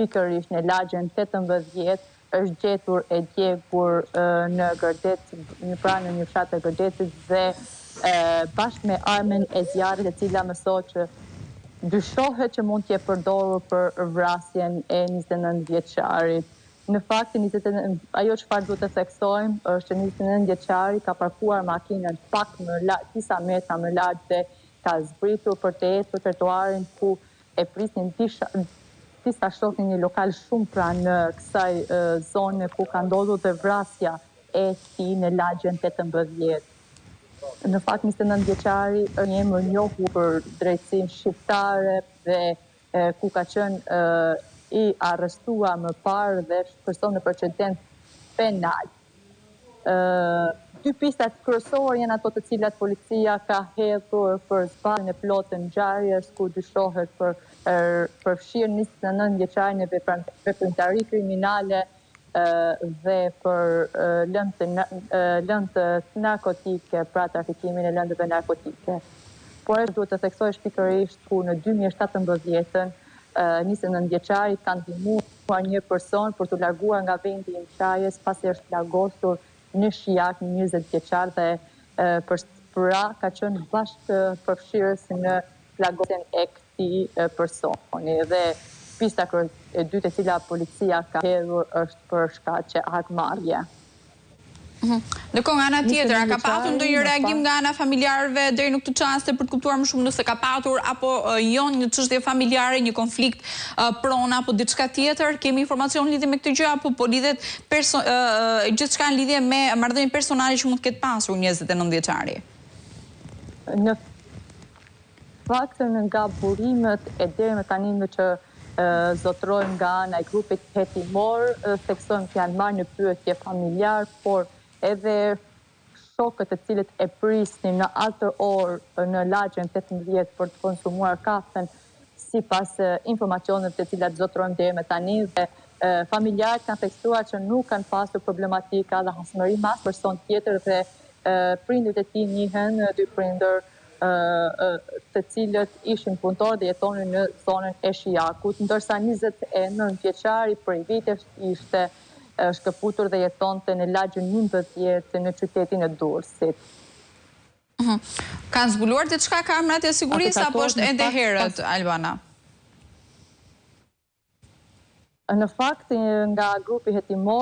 pikërisht në lagjen 18 është gjetur e djegur në Gërdet, në pranë një fshat të Gërdetit dhe bashkë me armën e zjarrit, e cila mësohet që dyshohet që mund t'je përdorur për vrasjen e 29 vjeçarit. Në fakt, ajo çfarë duhet të theksojmë është që 29 vjeçari ka parkuar makinën pak disa metra më lart dhe ka zbritur për të ecur trotuarin ku e prisnin disa shokë në një lokal shumë pranë kësaj zone ku ka ndodhur dhe vrasja e tij në lagjen 18. Në fakt, 29 vjeçari është një emër njohur për drejtsinë shqiptare dhe ku ka qenë i arrestuar më parë dhe është person në precedent penal. Dy pistat kryesore janë ato të cilat policia ka hedhur për zbardhjen e plotë të ngjarjes ku dyshohet për përfshirë 29 vjeçarin në veprimtari kriminale dhe për lëndë të narkotike, pra trafikimin e lëndëve narkotike. Por duhet të theksoj pikërisht ku në 2017 29 vjeçari kanë ndihmuar një person për të larguar nga vendi i ngjarjes pasi është plagosur në shijak një 20 vjeçar dhe pra ka qenë bashkë përfshirës në plagosjen e këtij personi. Dhe pista e dytë e cila policia ka hedhur është për shkaqe hakmarrje. Ndërkohë nga ana tjetër, a ka patur ndonjë reagim nga ana familjarëve deri në këtë çast për të kuptuar më shumë nëse ka patur apo jo një çështje familjare, një konflikt pronë apo diçka tjetër? Kemi informacion lidhje me këtë gjë apo po lidhet gjithçka në lidhje me marrëdhënien personale që mund të ketë pasur 29 vjeçari? Në fakt nga burimet e deri më tani që zotrojnë nga ana e grupit hetimor, theksojmë që janë marrë në pyetje familjar, por edhe shokët të cilët e prisnin në atër orë në lagjen 18 për të konsumuar kafen, sipas informacioneve të cilat zotrojmë deri më tani, dhe familjarët kanë theksuar që nuk kanë pasur problematika dhe hasmëri me as person tjetër dhe prindërit e tij njihen, dy prindër të cilët ishin punëtorë dhe jetonin në zonën e Shijakut, ndërsa 29 vjeçari prej vitesh ishte shkëputur dhe jetonte në lagjen 11 në qytetin e Durrësit. Kanë zbuluar diçka kamerat e sigurisë apo është ende herët, Albana? Në fakt nga grupi hetimor